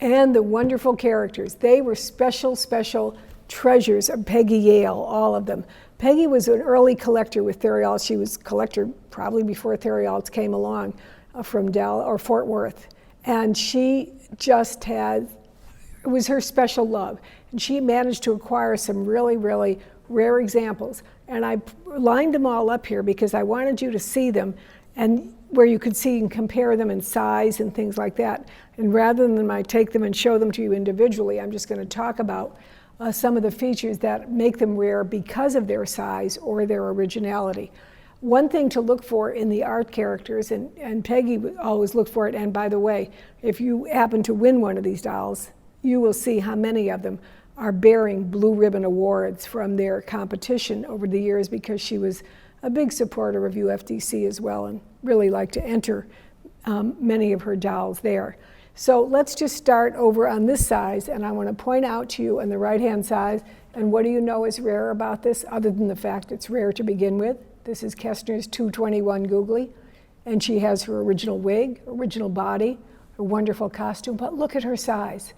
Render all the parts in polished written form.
And the wonderful characters. They were special, special treasures of Peggy Yale, all of them. Peggy was an early collector with Theriault. She was a collector probably before Theriault came along from Fort Worth. And she just had, it was her special love. And she managed to acquire some really, really rare examples. And I lined them all up here because I wanted you to see them and where you could see and compare them in size and things like that. And rather than I take them and show them to you individually, I'm just going to talk about some of the features that make them rare because of their size or their originality. One thing to look for in the art characters, and Peggy always looked for it, and by the way, if you happen to win one of these dolls, you will see how many of them are bearing blue ribbon awards from their competition over the years because she was a big supporter of UFDC as well and really liked to enter many of her dolls there. So let's just start over on this size, and I want to point out to you on the right-hand side, and what do you know is rare about this other than the fact it's rare to begin with? This is Kestner's 221 Googly, and she has her original wig, original body, her wonderful costume, but look at her size.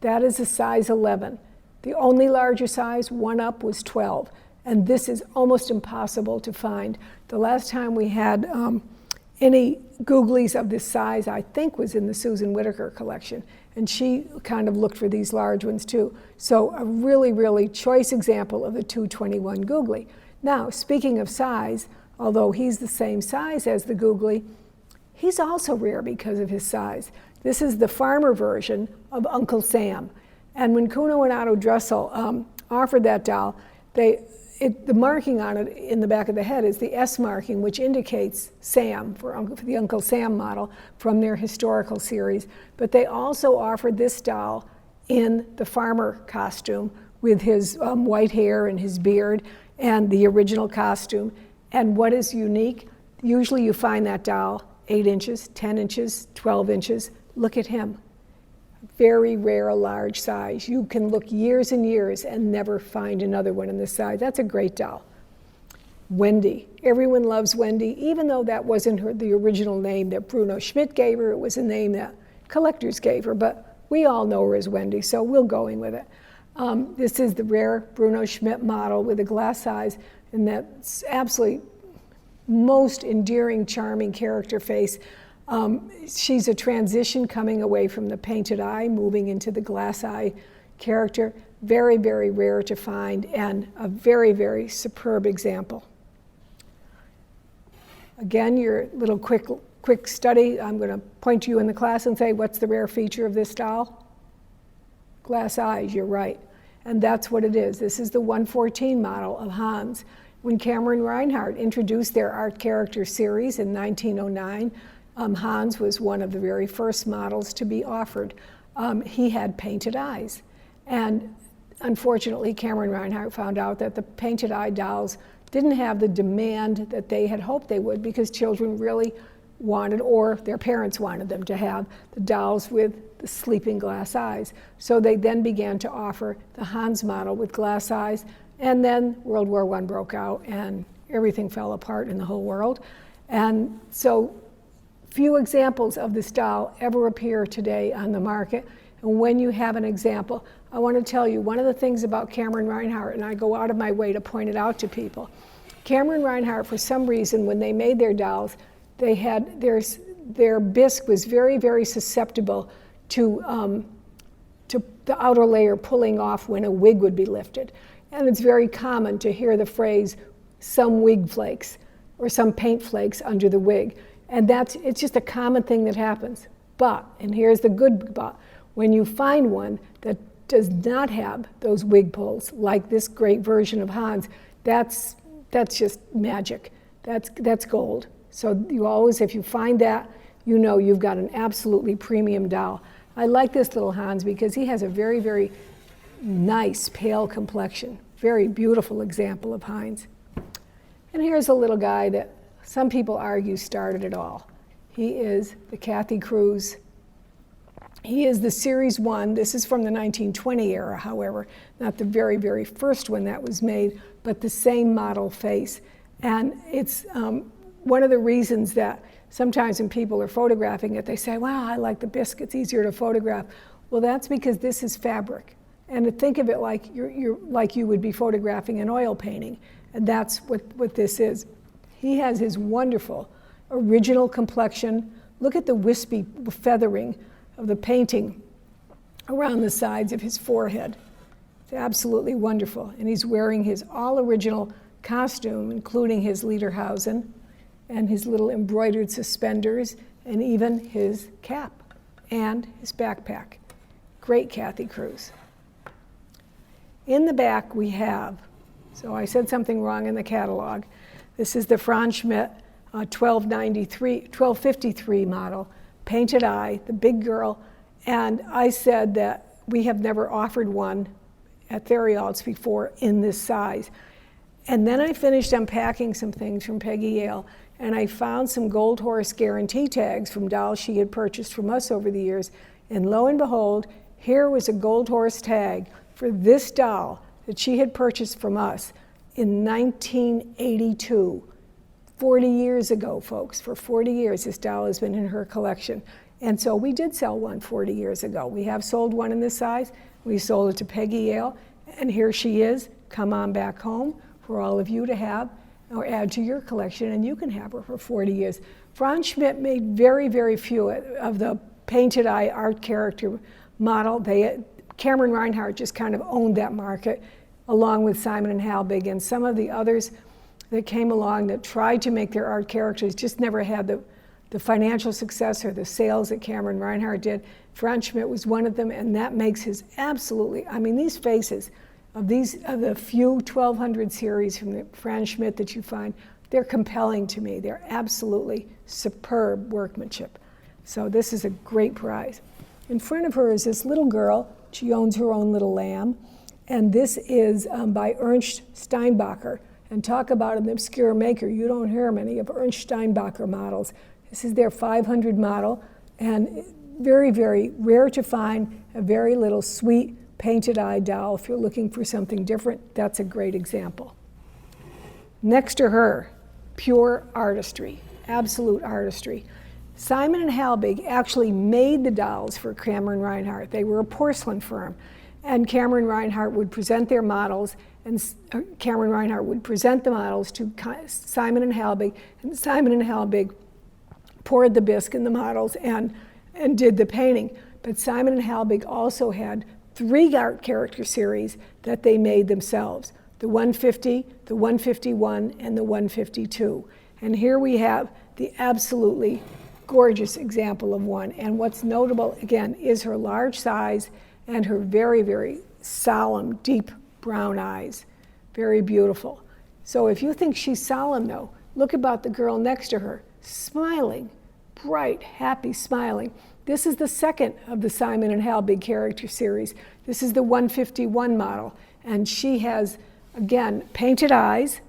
That is a size 11. The only larger size, one up, was 12, and this is almost impossible to find. The last time we had any Googlies of this size, I think, was in the Susan Whitaker collection, and she kind of looked for these large ones too. So a really, really choice example of the 221 Googly. Now, speaking of size, although he's the same size as the Googly, he's also rare because of his size. This is the farmer version of Uncle Sam. And when Kuno and Otto Dressel offered that doll, the marking on it in the back of the head is the S marking, which indicates Sam, for the Uncle Sam model from their historical series. But they also offered this doll in the farmer costume with his white hair and his beard and the original costume. And what is unique? Usually you find that doll 8 inches, 10 inches, 12 inches. Look at him. Very rare, large size. You can look years and years and never find another one in this size. That's a great doll. Wendy. Everyone loves Wendy, even though that wasn't the original name that Bruno Schmidt gave her. It was a name that collectors gave her, but we all know her as Wendy, so we'll going with it. This is the rare Bruno Schmidt model with a glass size, and that's absolutely most endearing, charming character face. She's a transition coming away from the painted eye, moving into the glass eye character. Very, very rare to find, and a very, very superb example. Again, your little quick study. I'm going to point to you in the class and say, what's the rare feature of this doll? Glass eyes, you're right. And that's what it is. This is the 114 model of Hans. When Cameron Reinhardt introduced their art character series in 1909, Hans was one of the very first models to be offered. He had painted eyes. And unfortunately, Cameron Reinhardt found out that the painted eye dolls didn't have the demand that they had hoped they would because children really wanted, or their parents wanted them to have, the dolls with the sleeping glass eyes. So they then began to offer the Hans model with glass eyes, and then World War I broke out and everything fell apart in the whole world. And so few examples of this doll ever appear today on the market. And when you have an example, I want to tell you one of the things about Cameron Reinhardt, and I go out of my way to point it out to people. Cameron Reinhardt, for some reason, when they made their dolls, they had their bisque was very, very susceptible to the outer layer pulling off when a wig would be lifted. And it's very common to hear the phrase, some wig flakes, or some paint flakes under the wig. And it's just a common thing that happens. But, and here's the good but, when you find one that does not have those wig pulls, like this great version of Hans, that's just magic. That's gold. So you always, if you find that, you know you've got an absolutely premium doll. I like this little Hans because he has a very, very nice pale complexion. Very beautiful example of Hans. And here's a little guy that some people argue started it all. He is the Kathy Cruz. He is the Series 1. This is from the 1920 era, however, not the very, very first one that was made, but the same model face. And it's one of the reasons that sometimes when people are photographing it, they say, wow, I like the bisque, it's easier to photograph. Well, that's because this is fabric. And to think of it like like you would be photographing an oil painting. And that's what this is. He has his wonderful original complexion. Look at the wispy feathering of the painting around the sides of his forehead. It's absolutely wonderful. And he's wearing his all original costume, including his lederhosen and his little embroidered suspenders and even his cap and his backpack. Great Kathy Cruz. In the back we have, so I said something wrong in the catalog. This is the Franz Schmidt 1253 model, painted eye, the big girl. And I said that we have never offered one at Theriault's before in this size. And then I finished unpacking some things from Peggy Yale, and I found some Gold Horse guarantee tags from dolls she had purchased from us over the years. And lo and behold, here was a Gold Horse tag for this doll that she had purchased from us in 1982. 40 years ago, folks. For 40 years, this doll has been in her collection. And so we did sell one 40 years ago. We have sold one in this size. We sold it to Peggy Yale, and here she is. Come on back home for all of you to have or add to your collection, and you can have her for 40 years. Franz Schmidt made very, very few of the painted eye art character model. Cameron Reinhardt just kind of owned that market, along with Simon and Halbig, and some of the others that came along that tried to make their art characters just never had the financial success or the sales that Cameron Reinhardt did. Franz Schmidt was one of them, and that makes his absolutely, I mean, these faces of the few 1200 series from the Franz Schmidt that you find, they're compelling to me. They're absolutely superb workmanship. So this is a great prize. In front of her is this little girl. She owns her own little lamb. And this is by Ernst Steinbacher. And talk about an obscure maker. You don't hear many of Ernst Steinbacher models. This is their 500 model, and very, very rare to find a very little sweet painted eye doll. If you're looking for something different, that's a great example. Next to her, pure artistry, absolute artistry. Simon and Halbig actually made the dolls for Cameron Reinhardt. They were a porcelain firm, and Cameron Reinhardt would present their models, and Cameron Reinhardt would present the models to Simon and Halbig, and Simon and Halbig poured the bisque in the models and did the painting. But Simon and Halbig also had 3 art character series that they made themselves, the 150, the 151, and the 152. And here we have the absolutely gorgeous example of one. And what's notable, again, is her large size and her very, very solemn, deep brown eyes. Very beautiful. So if you think she's solemn, though, look about the girl next to her, smiling, bright, happy, smiling. This is the second of the Simon and Halbig character series. This is the 151 model. And she has, again, painted eyes,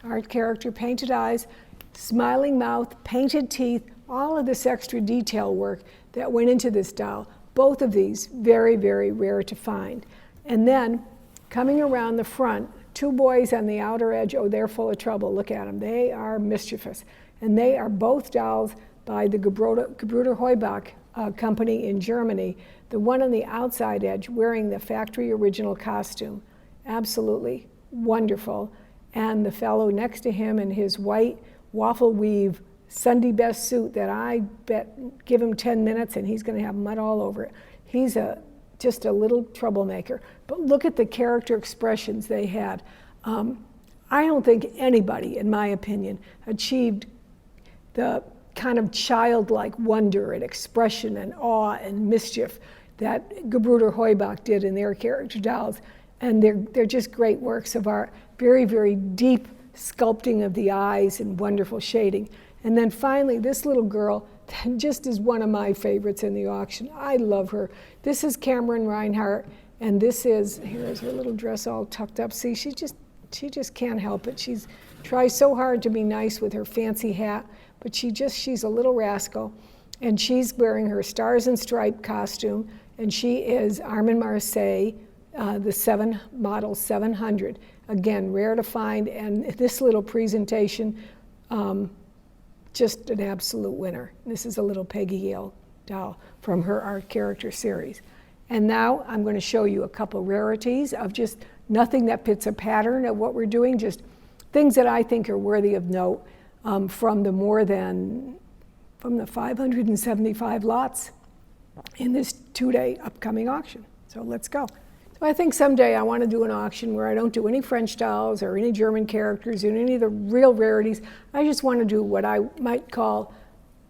art character, painted eyes, smiling mouth, painted teeth, all of this extra detail work that went into this doll. Both of these, very, very rare to find. And then, coming around the front, 2 boys on the outer edge. Oh, they're full of trouble. Look at them. They are mischievous. And they are both dolls by the Gebrüder Heubach company in Germany. The one on the outside edge wearing the factory original costume. Absolutely wonderful. And the fellow next to him in his white waffle weave Sunday best suit that I bet give him 10 minutes and he's going to have mud all over it. He's just a little troublemaker. But look at the character expressions they had. I don't think anybody, in my opinion, achieved the kind of childlike wonder and expression and awe and mischief that Gebrüder Heubach did in their character dolls. And they're just great works of art. Very, very deep sculpting of the eyes and wonderful shading. And then finally, this little girl just is one of my favorites in the auction. I love her. This is Cameron Reinhardt, and this is, here's her little dress all tucked up. See, she just can't help it. She's tries so hard to be nice with her fancy hat, but she's a little rascal. And she's wearing her Stars and Stripe costume, and she is Armand Marseille, the model 700. Again, rare to find, and this little presentation, just an absolute winner. This is a little Peggy Yale doll from her art character series. And now I'm going to show you a couple rarities of just nothing that fits a pattern of what we're doing, just things that I think are worthy of note from the 575 lots in this 2-day upcoming auction. So let's go. So I think someday I want to do an auction where I don't do any French dolls or any German characters or any of the real rarities. I just want to do what I might call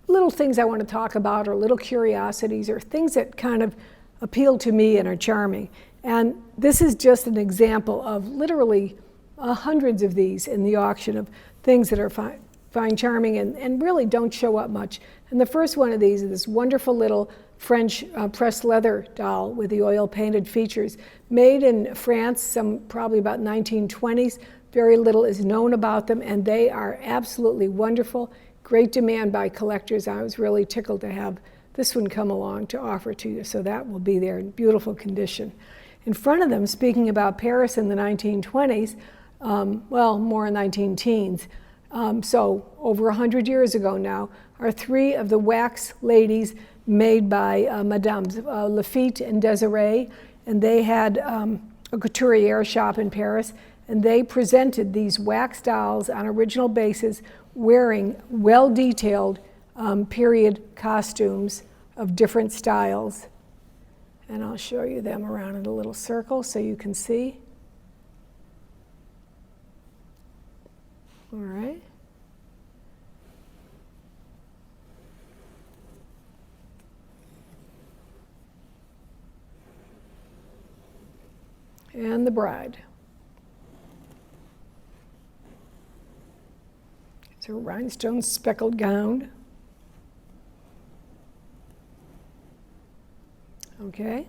little things I want to talk about, or little curiosities, or things that kind of appeal to me and are charming. And this is just an example of literally hundreds of these in the auction of things that are fine, charming, and really don't show up much. And the first one of these is this wonderful little French pressed leather doll with the oil painted features, made in France, probably about 1920s. Very little is known about them, and they are absolutely wonderful. Great demand by collectors. I was really tickled to have this one come along to offer to you, so that will be there in beautiful condition. In front of them, speaking about Paris in the 1920s, well, more 19-teens, so over 100 years ago now, are 3 of the wax ladies made by Madames Lafitte and Desiree, and they had a couturier shop in Paris, and they presented these wax dolls on original basis, wearing well-detailed period costumes of different styles. And I'll show you them around in a little circle so you can see. All right. And the bride. It's her rhinestone speckled gown. Okay.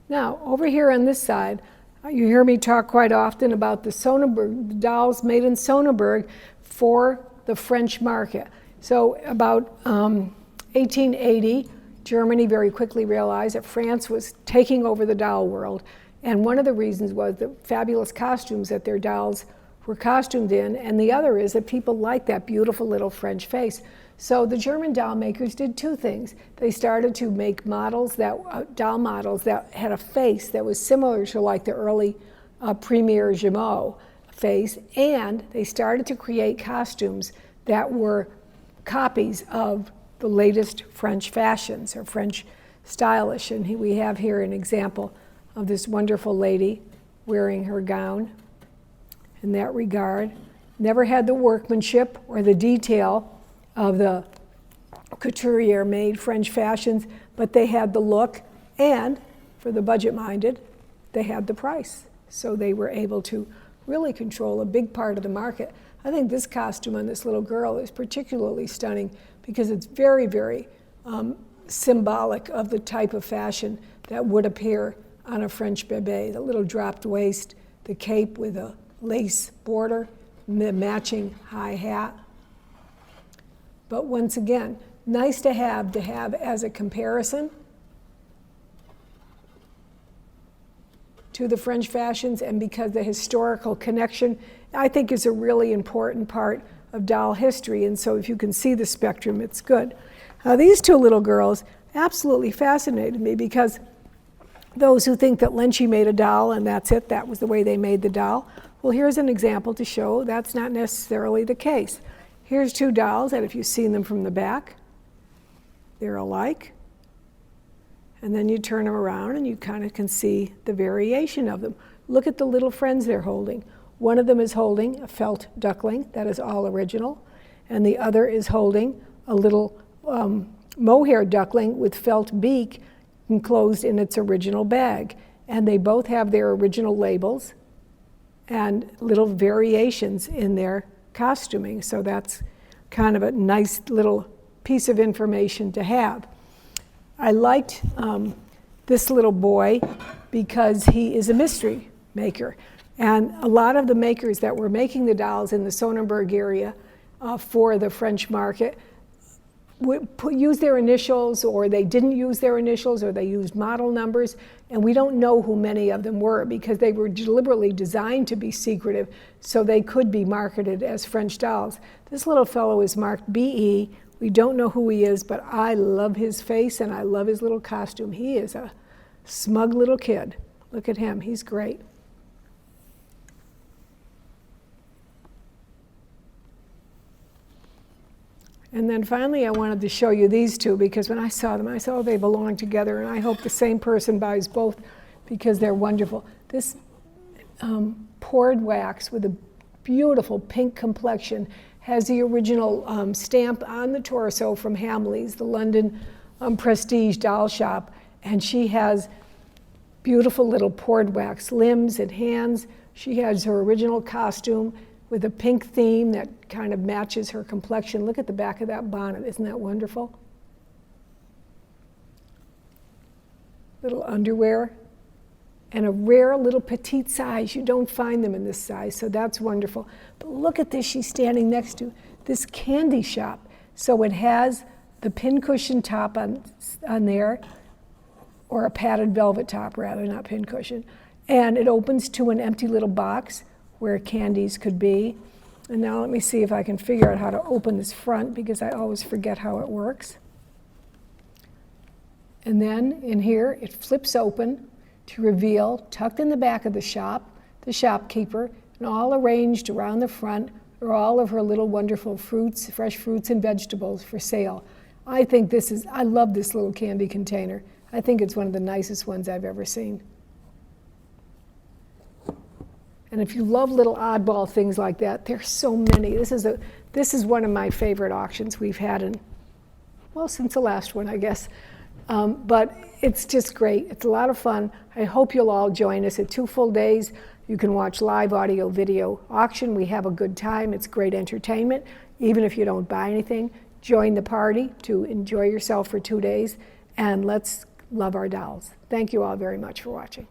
Now, over here on this side, you hear me talk quite often about the Sonnenberg, the dolls made in Sonnenberg for the French market. So about 1880, Germany very quickly realized that France was taking over the doll world. And one of the reasons was the fabulous costumes that their dolls were costumed in, and the other is that people like that beautiful little French face. So the German doll makers did 2 things. They started to make models doll models that had a face that was similar to like the early Premier Jumeau face, and they started to create costumes that were copies of the latest French fashions or French stylish. And we have here an example of this wonderful lady wearing her gown in that regard. Never had the workmanship or the detail of the couturier-made French fashions, but they had the look, and for the budget-minded, they had the price. So they were able to really control a big part of the market. I think this costume on this little girl is particularly stunning because it's very, very symbolic of the type of fashion that would appear on a French bébé. The little dropped waist, the cape with a lace border, the matching high hat. But once again, nice to have as a comparison to the French fashions, and because the historical connection, I think, is a really important part of doll history. And so if you can see the spectrum, it's good. These 2 little girls absolutely fascinated me, because those who think that Lenchi made a doll and that's it, that was the way they made the doll, well, here's an example to show that's not necessarily the case. Here's 2 dolls that if you've seen them from the back, they're alike. And then you turn them around and you kind of can see the variation of them. Look at the little friends they're holding. One of them is holding a felt duckling, that is all original, and the other is holding a little mohair duckling with felt beak enclosed in its original bag. And they both have their original labels and little variations in their costuming. So that's kind of a nice little piece of information to have. I liked this little boy because he is a mystery maker. And a lot of the makers that were making the dolls in the Sonnenberg area for the French market would use their initials, or they didn't use their initials, or they used model numbers, and we don't know who many of them were because they were deliberately designed to be secretive so they could be marketed as French dolls. This little fellow is marked BE. We don't know who he is, but I love his face and I love his little costume. He is a smug little kid. Look at him, he's great. And then finally, I wanted to show you these two, because when I saw them, I said, oh, they belong together, and I hope the same person buys both because they're wonderful. This poured wax with a beautiful pink complexion has the original stamp on the torso from Hamley's, the London prestige doll shop, and she has beautiful little poured wax limbs and hands. She has her original costume with a pink theme that kind of matches her complexion. Look at the back of that bonnet, isn't that wonderful? Little underwear, and a rare little petite size. You don't find them in this size, so that's wonderful. But look at this, she's standing next to this candy shop. So it has the pincushion top on there, or a padded velvet top rather, not pincushion. And it opens to an empty little box where candies could be. And now let me see if I can figure out how to open this front, because I always forget how it works. And then in here, it flips open to reveal, tucked in the back of the shop, the shopkeeper, and all arranged around the front are all of her little wonderful fruits, fresh fruits and vegetables for sale. I love this little candy container. I think it's one of the nicest ones I've ever seen. And if you love little oddball things like that, there's so many. This is one of my favorite auctions we've had since the last one, I guess. But it's just great. It's a lot of fun. I hope you'll all join us at 2 full days. You can watch live audio video auction. We have a good time. It's great entertainment. Even if you don't buy anything, join the party to enjoy yourself for 2 days, and let's love our dolls. Thank you all very much for watching.